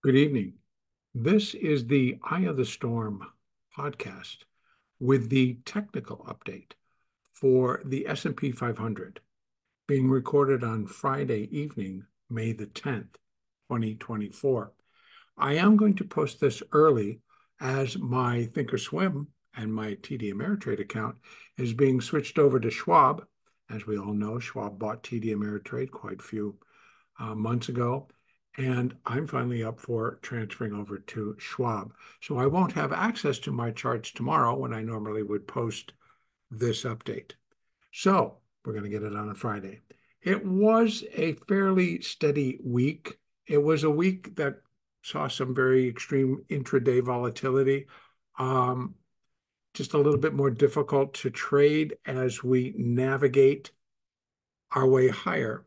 Good evening. This is the Eye of the Storm podcast with the technical update for the S&P 500 being recorded on Friday evening, May the 10th, 2024. I am going to post this early as my Thinkorswim and my TD Ameritrade account is being switched over to Schwab. As we all know, Schwab bought TD Ameritrade quite a few months ago, and I'm finally up for transferring over to Schwab. So I won't have access to my charts tomorrow when I normally would post this update. So we're going to get it on a Friday. It was a fairly steady week. It was a week that saw some very extreme intraday volatility. Just a little bit more difficult to trade as we navigate our way higher.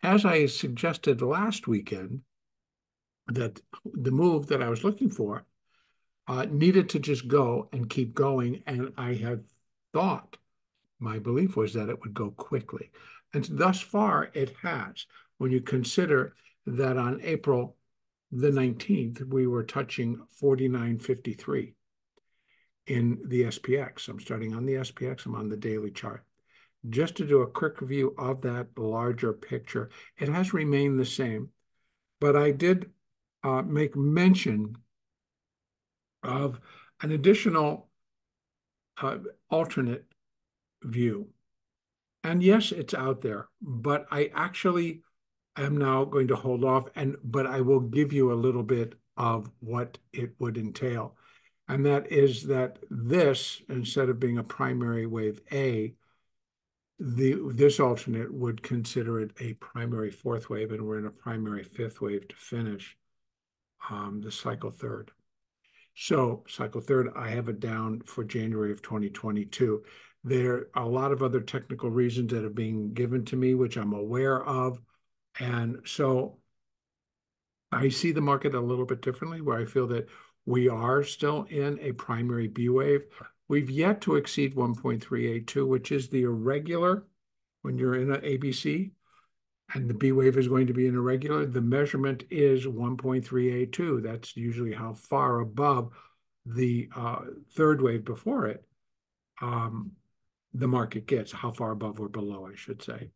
As I suggested last weekend, that the move that I was looking for needed to just go and keep going. And I had thought, my belief was that it would go quickly. And thus far, it has. When you consider that on April the 19th, we were touching 49.53 in the SPX. I'm starting on the SPX. I'm on the daily chart. Just to do a quick review of that larger picture, it has remained the same, but I did make mention of an additional alternate view. And yes, it's out there, but I actually am now going to hold off, but I will give you a little bit of what it would entail. And that is that this, instead of being a primary wave A, this alternate would consider it a primary fourth wave, and we're in a primary fifth wave to finish the cycle third. So cycle third, I have it down for January of 2022. There are a lot of other technical reasons that are being given to me, which I'm aware of. And so I see the market a little bit differently, where I feel that we are still in a primary B wave. We've yet to exceed 1.382, which is the irregular when you're in an ABC, and the B wave is going to be an irregular. The measurement is 1.382. That's usually how far above the third wave before it the market gets, how far above or below, I should say.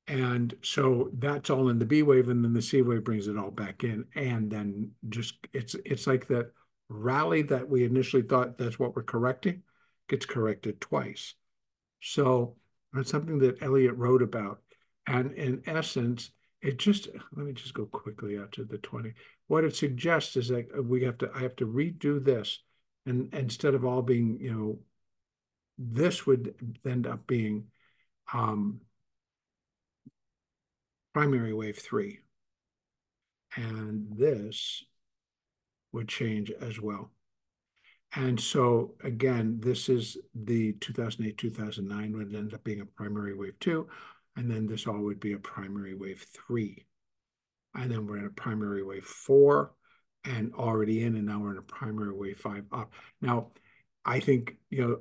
And so that's all in the B wave, and then the C wave brings it all back in. And then just it's like that rally that we initially thought that's what we're correcting, gets corrected twice. So that's something that Elliot wrote about. And in essence, it just, let me just go quickly out to the 20. What it suggests is that I have to redo this. And instead of all being, this would end up being primary wave 3. And this would change as well. And so again, this is the 2008-2009 would end up being a primary wave 2. And then this all would be a primary wave 3. And then we're in a primary wave 4 and already in, and now we're in a primary wave 5 up. Now, I think,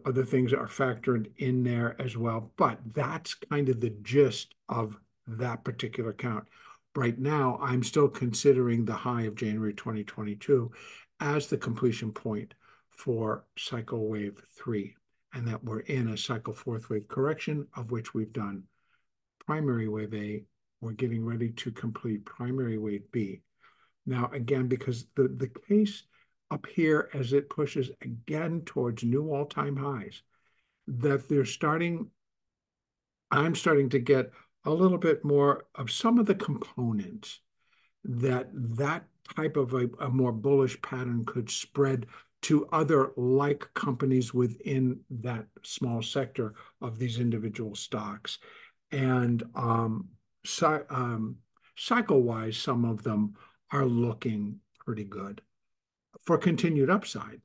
other things are factored in there as well, but that's kind of the gist of that particular count. Right now, I'm still considering the high of January 2022 as the completion point for cycle wave 3, and that we're in a cycle fourth wave correction, of which we've done primary wave A. We're getting ready to complete primary wave B. Now, again, because the case up here, as it pushes again towards new all-time highs, that I'm starting to get a little bit more of some of the components that type of a more bullish pattern could spread to other like companies within that small sector of these individual stocks. And cycle-wise, some of them are looking pretty good for continued upside.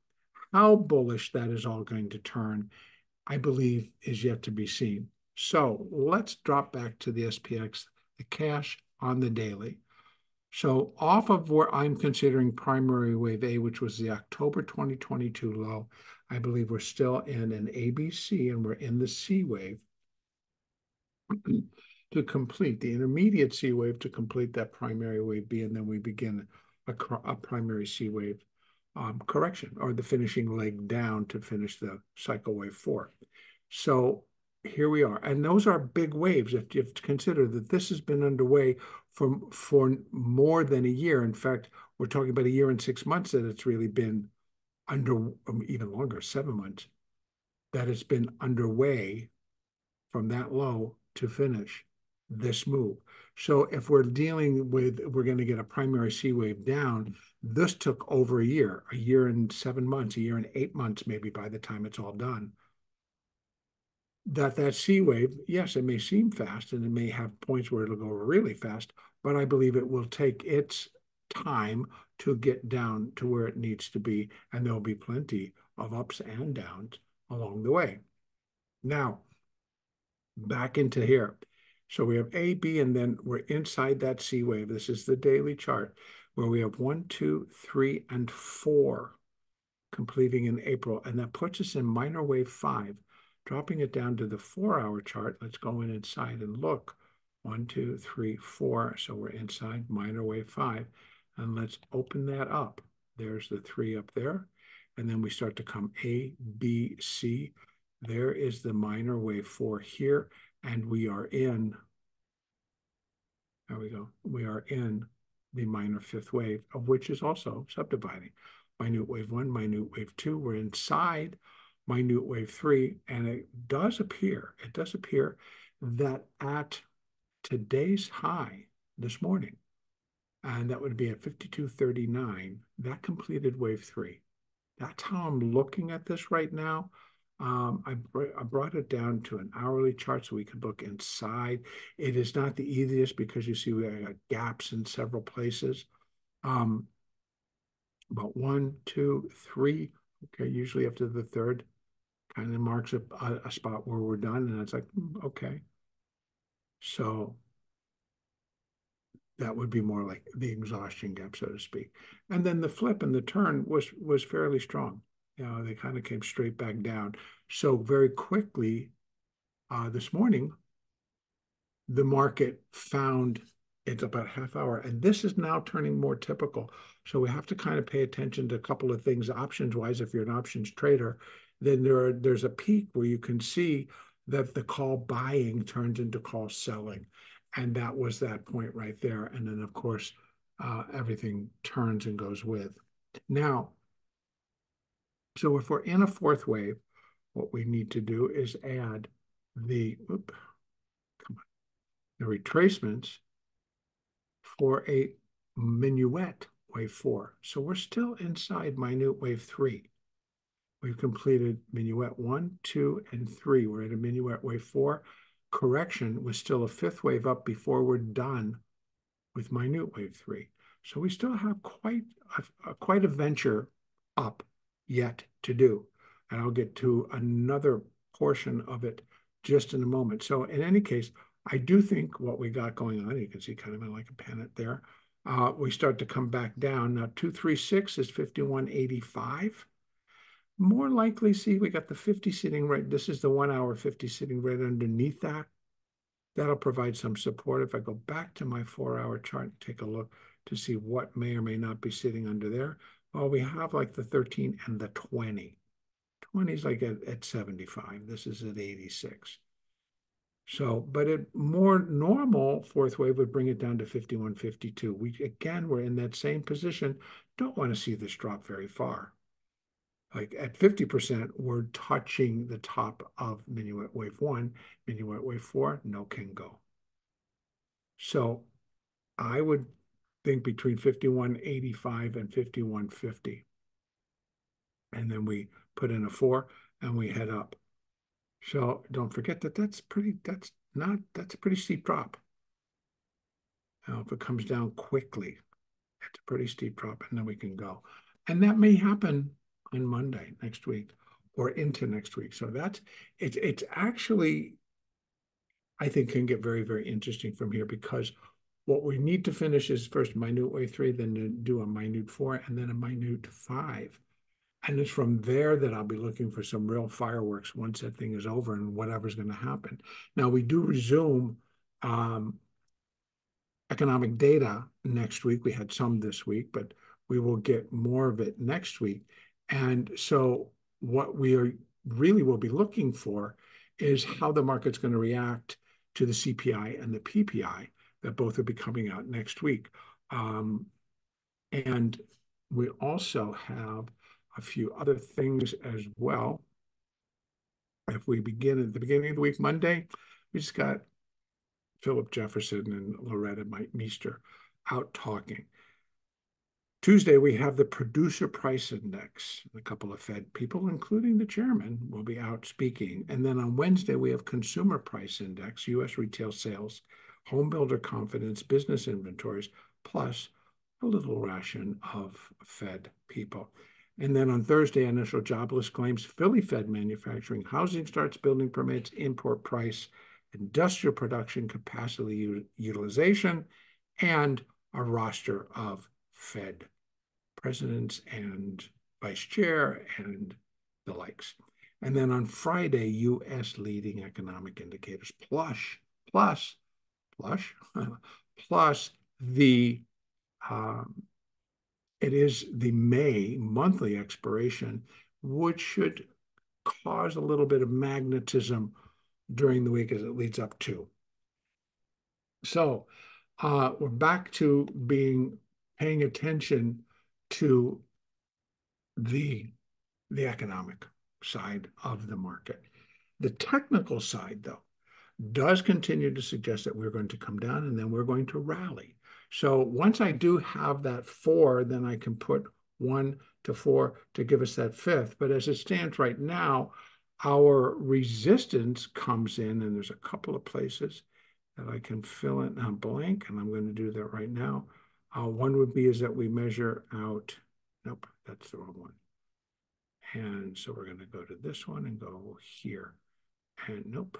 How bullish that is all going to turn, I believe, is yet to be seen. So let's drop back to the SPX, the cash on the daily. So off of where I'm considering primary wave A, which was the October 2022 low, I believe we're still in an ABC and we're in the C wave. to complete the intermediate C wave to complete that primary wave B, and then we begin a primary C wave correction, or the finishing leg down to finish the cycle wave 4. So here we are, and those are big waves. If you have to consider that this has been underway for more than a year. In fact, we're talking about a year and 6 months that it's really been under, even longer, 7 months, that it's been underway from that low to finish this move. So if we're dealing with, we're going to get a primary C wave down, this took over a year and 7 months, a year and 8 months, maybe by the time it's all done. That C wave, yes, it may seem fast and it may have points where it'll go really fast, but I believe it will take its time to get down to where it needs to be, and there'll be plenty of ups and downs along the way. Now, back into here. So we have A, B, and then we're inside that C wave. This is the daily chart where we have 1, 2, 3, and 4 completing in April, and that puts us in minor wave 5. Dropping it down to the 4-hour chart, let's go inside and look. 1, 2, 3, 4. So we're inside minor wave 5. And let's open that up. There's the 3 up there. And then we start to come A, B, C. There is the minor wave 4 here. And we are in, there we go. We are in the minor 5th wave, of which is also subdividing. Minute wave 1, minute wave 2. We're inside minute wave 3, and it does appear that at today's high this morning, and that would be at 52.39, that completed wave 3. That's how I'm looking at this right now. I brought it down to an hourly chart so we could look inside. It is not the easiest because you see we got gaps in several places. About 1, 2, 3. Okay, usually after the 3rd, kind of marks a spot where we're done, and it's like, okay. So that would be more like the exhaustion gap, so to speak. And then the flip and the turn was fairly strong. You know, they kind of came straight back down. So very quickly this morning, the market found it's about half hour, and this is now turning more typical. So we have to kind of pay attention to a couple of things options-wise. If you're an options trader, then there's a peak where you can see that the call buying turns into call selling. And that was that point right there. And then, of course, everything turns and goes with. Now, so if we're in a 4th wave, what we need to do is add the retracements for a minuet wave 4. So we're still inside minute wave 3. We've completed minuet 1, 2, and 3. We're at a minuet wave 4. Correction was still a 5th wave up before we're done with minute wave 3. So we still have quite a venture up yet to do. And I'll get to another portion of it just in a moment. So in any case, I do think what we got going on, you can see kind of like a pennant there, we start to come back down. Now 236 is 51.85. More likely, see, we got the 50 sitting right, this is the 1 hour 50 sitting right underneath that. That'll provide some support. If I go back to my 4-hour chart, take a look to see what may or may not be sitting under there. Well, we have like the 13 and the 20. 20 is like at 75. This is at 86. So, but a more normal 4th wave would bring it down to 51.52. Again, we're in that same position. Don't want to see this drop very far. Like at 50%, we're touching the top of minuet wave 1, minuet wave 4, no can go. So I would think between 51.85 and 51.50. And then we put in a 4 and we head up. So don't forget that that's a pretty steep drop. Now, if it comes down quickly, it's a pretty steep drop, and then we can go. And that may happen on Monday next week or into next week. So it's actually, I think, can get very, very interesting from here, because what we need to finish is first minute wave 3, then to do a minute 4, and then a minute 5. And it's from there that I'll be looking for some real fireworks once that thing is over and whatever's going to happen. Now, we do resume economic data next week. We had some this week, but we will get more of it next week. And so what we are really will be looking for is how the market's going to react to the CPI and the PPI that both will be coming out next week. And we also have a few other things as well. If we begin at the beginning of the week, Monday, we just got Philip Jefferson and Loretta Meester out talking. Tuesday, we have the producer price index. A couple of Fed people, including the chairman, will be out speaking. And then on Wednesday, we have consumer price index, U.S. retail sales, home builder confidence, business inventories, plus a little ration of Fed people. And then on Thursday, initial jobless claims, Philly Fed manufacturing, housing starts, building permits, import price, industrial production capacity utilization, and a roster of Fed presidents and vice chair and the likes. And then on Friday, U.S. leading economic indicators, plus the it is the May monthly expiration, which should cause a little bit of magnetism during the week as it leads up to. So we're back to paying attention to the economic side of the market. The technical side, though, does continue to suggest that we're going to come down and then we're going to rally. So once I do have that 4, then I can put 1 to 4 to give us that 5th. But as it stands right now, our resistance comes in, and there's a couple of places that I can fill in a blank, and I'm going to do that right now. One would be is that we measure out, nope, that's the wrong one. And so we're going to go to this one and go here. And nope.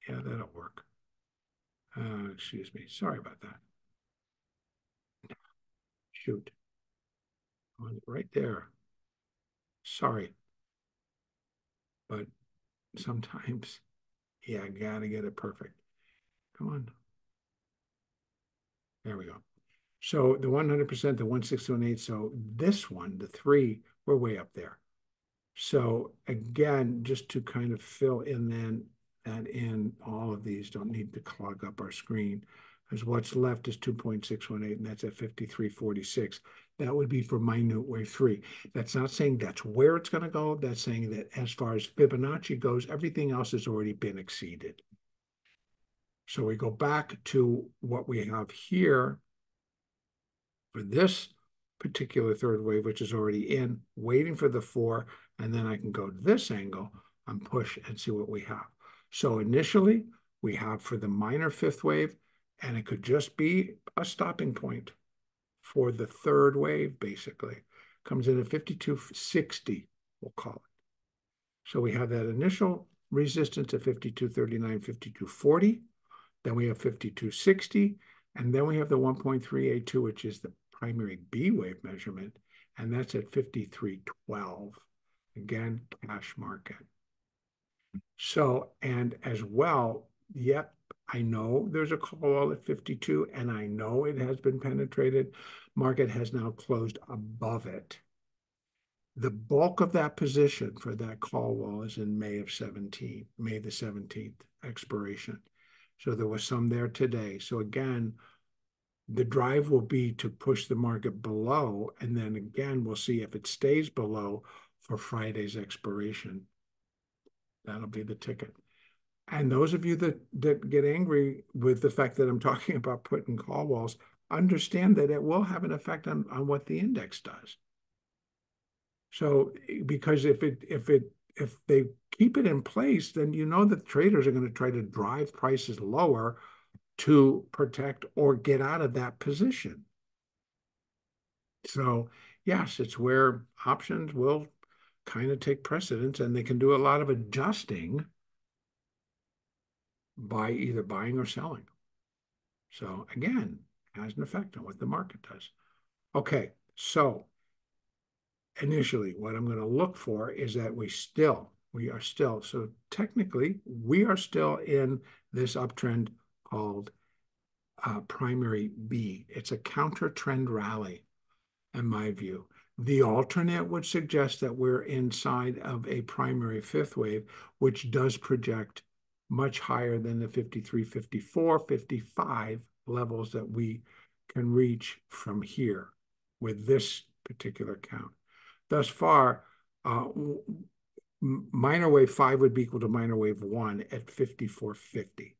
Yeah, that'll work. Excuse me. Sorry about that. Shoot. Right there. Sorry. But sometimes, yeah, I gotta get it perfect. Come on. There we go. So the 100%, the 161.8. So this one, the 3, we're way up there. So again, just to kind of fill in then that in, all of these don't need to clog up our screen, because what's left is 2.618, and that's at 53.46. That would be for minute wave 3. That's not saying that's where it's going to go. That's saying that as far as Fibonacci goes, everything else has already been exceeded. So we go back to what we have here for this particular third wave, which is already in, waiting for the 4, and then I can go to this angle and push and see what we have. So initially, we have for the minor 5th wave, and it could just be a stopping point for the third wave, basically. Comes in at 52.60, we'll call it. So we have that initial resistance at 52.39, 52.40. Then we have 52.60, and then we have the 1.382, which is the primary B wave measurement, and that's at 53.12. Again, cash market. So, and as well, yep, I know there's a call wall at 52, and I know it has been penetrated. Market has now closed above it. The bulk of that position for that call wall is in May the 17th expiration. So there was some there today. So again, the drive will be to push the market below, and then again, we'll see if it stays below for Friday's expiration. That'll be the ticket. And those of you that get angry with the fact that I'm talking about putting call walls, understand that it will have an effect on what the index does. So because if they keep it in place, then you know that traders are going to try to drive prices lower to protect or get out of that position. So yes, it's where options will kind of take precedence, and they can do a lot of adjusting by either buying or selling. So again, has an effect on what the market does. Okay, so initially what I'm going to look for is that we still We are still, so technically, we are still in this uptrend called primary B. It's a counter trend rally, in my view. The alternate would suggest that we're inside of a primary fifth wave, which does project much higher than the 53, 54, 55 levels that we can reach from here with this particular count. Thus far, minor wave 5 would be equal to minor wave 1 at 54.50.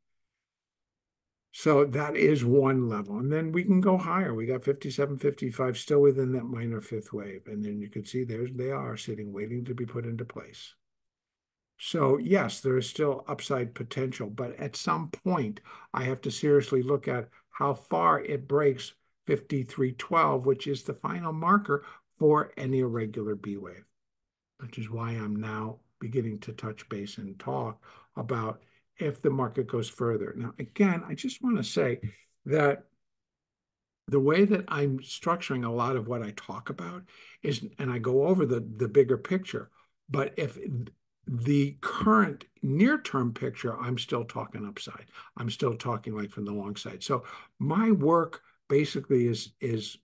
So that is one level. And then we can go higher. We got 57, 55 still within that minor fifth wave. And then you can see they are sitting, waiting to be put into place. So yes, there is still upside potential, but at some point, I have to seriously look at how far it breaks 53.12, which is the final marker for any irregular B wave, which is why I'm now beginning to touch base and talk about if the market goes further. Now, again, I just want to say that the way that I'm structuring a lot of what I talk about is, and I go over the bigger picture, but if the current near-term picture, I'm still talking upside. I'm still talking like from the long side. So my work basically is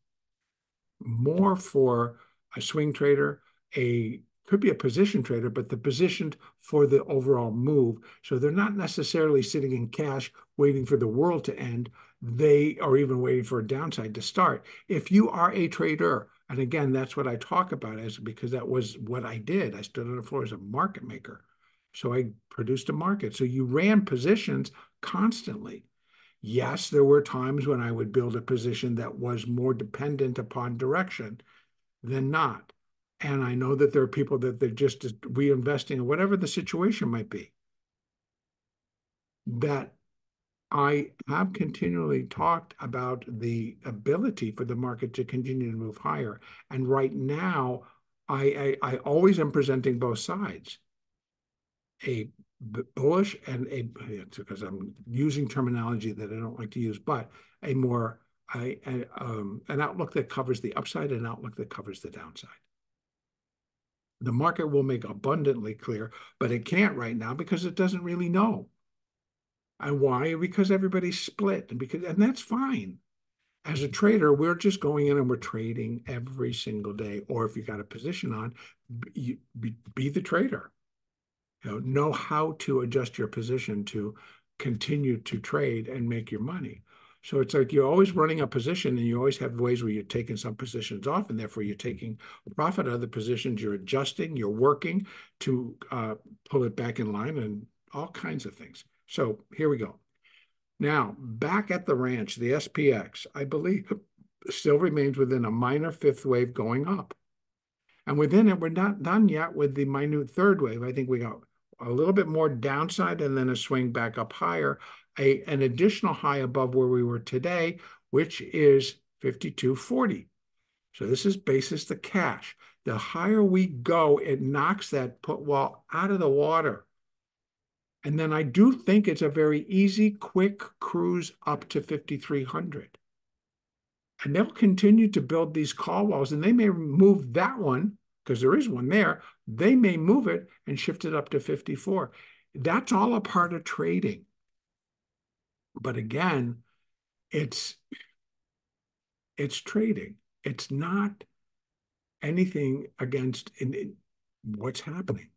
more for a swing trader, could be a position trader, but they're positioned for the overall move. So they're not necessarily sitting in cash waiting for the world to end. They are even waiting for a downside to start. If you are a trader, and again, that's what I talk about because that was what I did. I stood on the floor as a market maker. So I produced a market. So you ran positions constantly. Yes, there were times when I would build a position that was more dependent upon direction than not. And I know that there are people that they're just reinvesting or whatever the situation might be. That I have continually talked about the ability for the market to continue to move higher. And right now, I always am presenting both sides. A bullish and because I'm using terminology that I don't like to use, but a more an outlook that covers the upside and an outlook that covers the downside. The market will make abundantly clear, but it can't right now because it doesn't really know. And why? Because everybody's split, and that's fine. As a trader, we're just going in and we're trading every single day. Or if you got a position on, be the trader. Know how to adjust your position to continue to trade and make your money. So it's like you're always running a position and you always have ways where you're taking some positions off and therefore you're taking profit out of the positions, you're adjusting, you're working to pull it back in line and all kinds of things. So here we go. Now, back at the ranch, the SPX, I believe, still remains within a minor fifth wave going up. And within it, we're not done yet with the minute third wave. I think we got a little bit more downside and then a swing back up higher, an additional high above where we were today, which is 52.40. So this is basis the cash. The higher we go, it knocks that put wall out of the water. And then I do think it's a very easy, quick cruise up to 5,300. And they'll continue to build these call walls, and they may move that one, because there is one there. They may move it and shift it up to 54. That's all a part of trading. But again, it's trading. It's not anything against what's happening.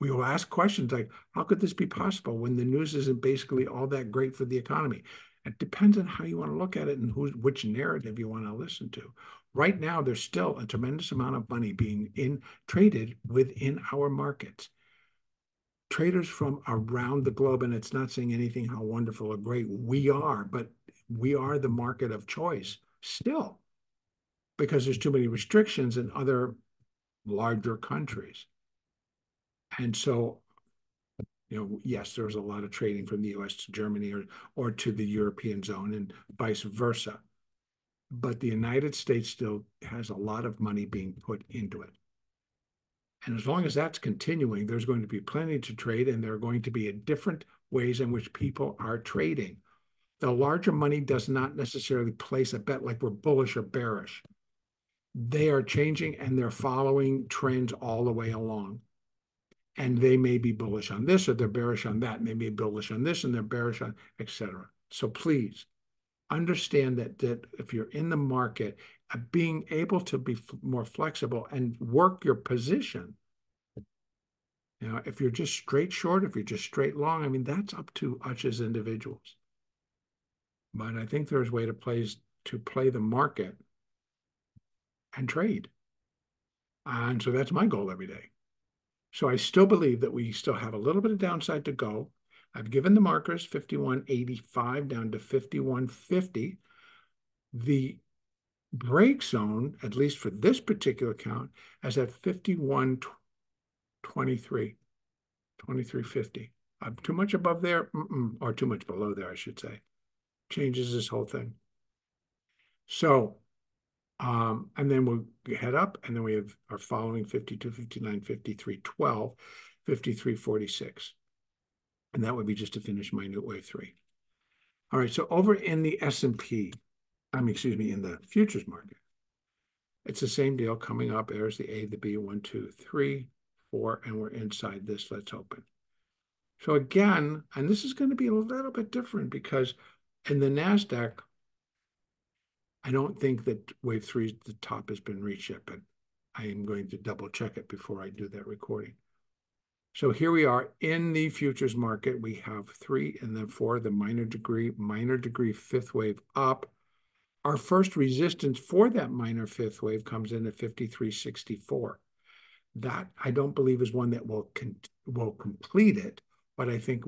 We will ask questions like, how could this be possible when the news isn't basically all that great for the economy? It depends on how you want to look at it and which narrative you want to listen to. Right now, there's still a tremendous amount of money being traded within our markets. Traders from around the globe, and it's not saying anything how wonderful or great we are, but we are the market of choice still because there's too many restrictions in other larger countries. And so, yes, there's a lot of trading from the US to Germany or to the European zone and vice versa. But the United States still has a lot of money being put into it. And as long as that's continuing, there's going to be plenty to trade, and there are going to be different ways in which people are trading. The larger money does not necessarily place a bet like we're bullish or bearish. They are changing and they're following trends all the way along. and they may be bullish on this or they're bearish on that, and they may be bullish on this and they're bearish on, etc. So please understand that if you're in the market, being able to be more flexible and work your position. You know, if you're just straight short, if you're just straight long, I mean, that's up to us as individuals. But I think there's a way to play the market and trade. And so that's my goal every day. So I still believe that we still have a little bit of downside to go. I've given the markers 51.85 down to 51.50. The break zone, at least for this particular count, is at 51.23, 23.50. Too much above there, or too much below there, I should say. Changes this whole thing. So, and then we'll head up, and then we have our following 52, 59, 53, 12, 53, 46. And that would be just to finish minute wave 3. All right, so over in the S&P, in the futures market, it's the same deal coming up. There's the A, the B, 1, 2, 3, 4, and we're inside this. Let's open. So again, and this is going to be a little bit different because in the NASDAQ, I don't think that wave 3, the top has been reached yet, but I am going to double check it before I do that recording. So here we are in the futures market. We have 3 and then 4, the minor degree fifth wave up. Our first resistance for that minor fifth wave comes in at 53.64. That I don't believe is one that will complete it, but I think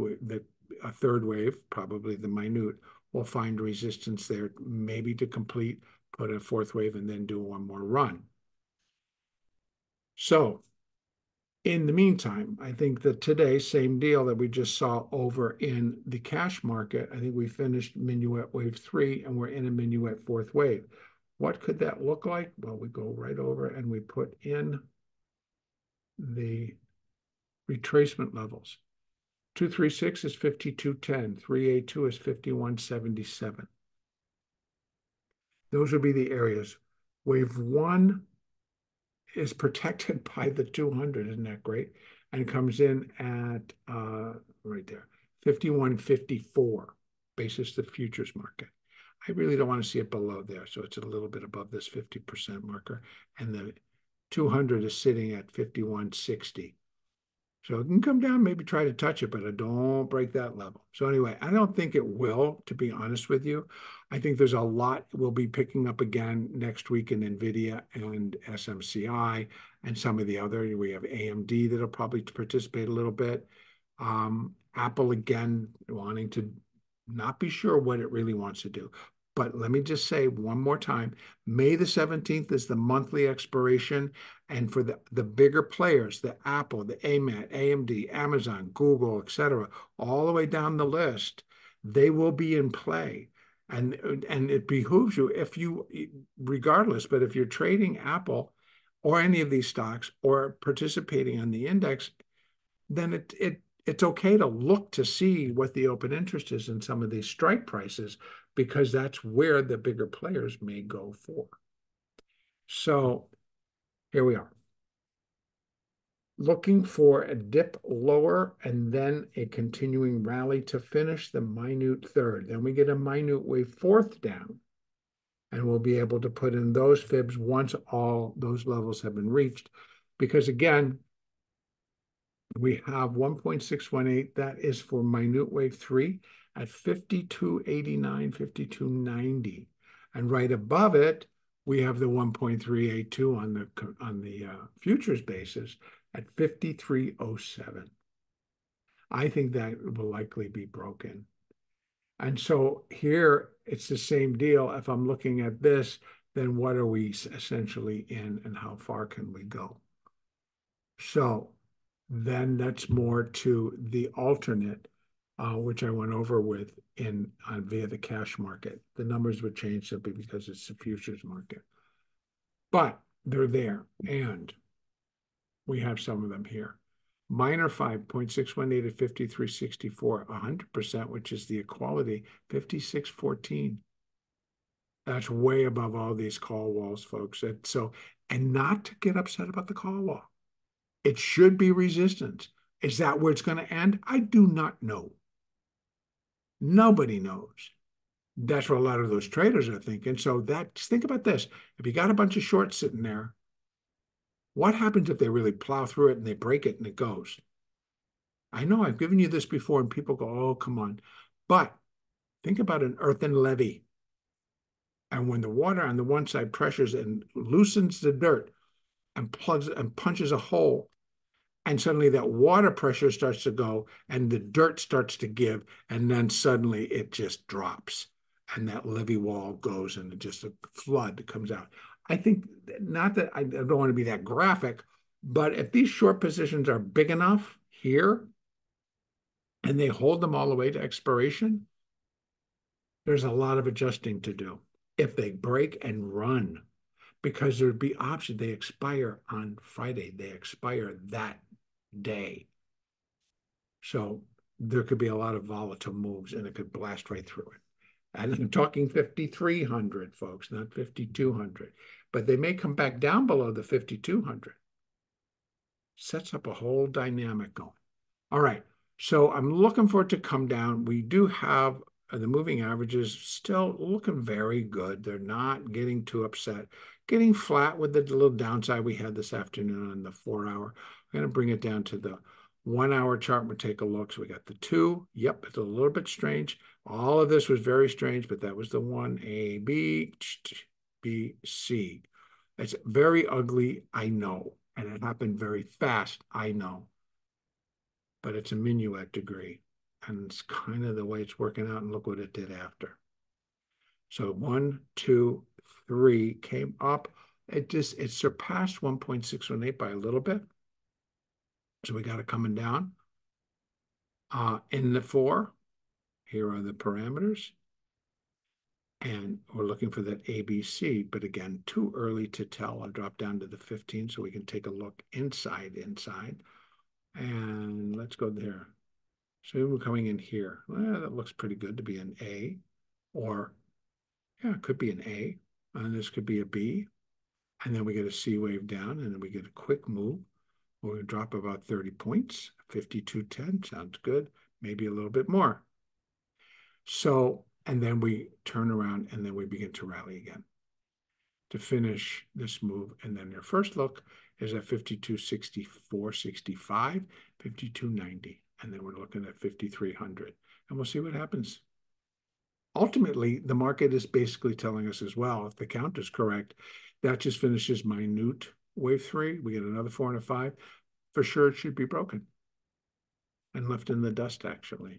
a third wave, probably the minute, will find resistance there, maybe to complete, put a fourth wave, and then do one more run. So in the meantime, I think that today, same deal that we just saw over in the cash market. I think we finished minuet wave 3 and we're in a minuet fourth wave. What could that look like? Well, we go right over and we put in the retracement levels. 236 is 52.10. 382 is 51.77. Those would be the areas. Wave 1 is protected by the 200, isn't that great? And comes in at, right there, 51.54, basis the futures market. I really don't want to see it below there, so it's a little bit above this 50% marker. And the 200 is sitting at 51.60. So it can come down, maybe try to touch it, but I don't break that level. So anyway, I don't think it will, to be honest with you. I think there's a lot we'll be picking up again next week in NVIDIA and SMCI and some of the other. We have AMD that'll probably participate a little bit. Apple, again, wanting to not be sure what it really wants to do. But let me just say one more time, May the 17th is the monthly expiration. And for the bigger players, the Apple, the AMD, Amazon, Google, etc., all the way down the list, they will be in play. And it behooves you, regardless, but if you're trading Apple or any of these stocks or participating on the index, then it's okay to look to see what the open interest is in some of these strike prices, because that's where the bigger players may go for. So here we are. Looking for a dip lower and then a continuing rally to finish the minute third. Then we get a minute wave fourth down, and we'll be able to put in those fibs once all those levels have been reached. Because again, we have 1.618. That is for minute wave 3 at 52.89, 52.90. And right above it, we have the 1.382 on the futures basis at 53.07. I think that will likely be broken. And so here, it's the same deal. If I'm looking at this, then what are we essentially in and how far can we go? So then that's more to the alternate, which I went over with via the cash market. The numbers would change simply because it's the futures market. But they're there, and we have some of them here. Minor 5.618 at 53.64, 100%, which is the equality, 56.14. That's way above all these call walls, folks. And not to get upset about the call wall. It should be resistance. Is that where it's going to end? I do not know. Nobody knows. That's what a lot of those traders are thinking. So think about this. If you got a bunch of shorts sitting there, what happens if they really plow through it and they break it and it goes? I know I've given you this before and people go, oh, come on. But think about an earthen levee. And when the water on the one side pressures and loosens the dirt and plugs and punches a hole, and suddenly that water pressure starts to go and the dirt starts to give, and then suddenly it just drops and that levee wall goes and just a flood comes out. I think, not that I don't want to be that graphic, but if these short positions are big enough here and they hold them all the way to expiration, there's a lot of adjusting to do. If they break and run, because there'd be options, they expire on Friday, they expire that day. So there could be a lot of volatile moves and it could blast right through it. And I'm talking 5,300, folks, not 5,200. But they may come back down below the 5,200. Sets up a whole dynamic going. All right. So I'm looking for it to come down. We do have the moving averages still looking very good. They're not getting too upset. Getting flat with the little downside we had this afternoon on the 4-hour. I'm going to bring it down to the 1-hour chart. We'll take a look. So we got the 2. Yep, it's a little bit strange. All of this was very strange, but that was the 1, A, B, B, C. It's very ugly, I know. And it happened very fast, I know. But it's a minuet degree. And it's kind of the way it's working out. And look what it did after. So 1, 2, 3 came up. It surpassed 1.618 by a little bit. So we got it coming down. In the 4, here are the parameters. And we're looking for that ABC, but again, too early to tell. I'll drop down to the 15 so we can take a look inside. And let's go there. So we're coming in here. Well, that looks pretty good to be an A, or yeah, it could be an A, and this could be a B. And then we get a C wave down, and then we get a quick move. We'll drop about 30 points. 52.10 sounds good. Maybe a little bit more. So, and then we turn around and then we begin to rally again to finish this move. And then your first look is at 52.64.65, 52.90. And then we're looking at 5,300. And we'll see what happens. Ultimately, the market is basically telling us as well, if the count is correct, that just finishes minute wave 3. We get another 4 and a 5. For sure, it should be broken and left in the dust, actually.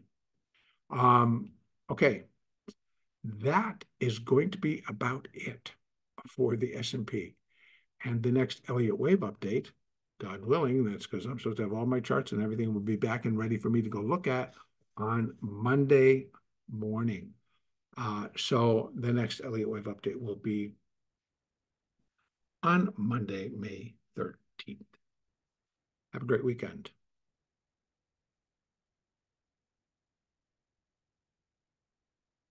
Okay, that is going to be about it for the S&P. And the next Elliott wave update, God willing, that's because I'm supposed to have all my charts and everything will be back and ready for me to go look at on Monday morning. So the next Elliott wave update will be on Monday, May 13th. Have a great weekend.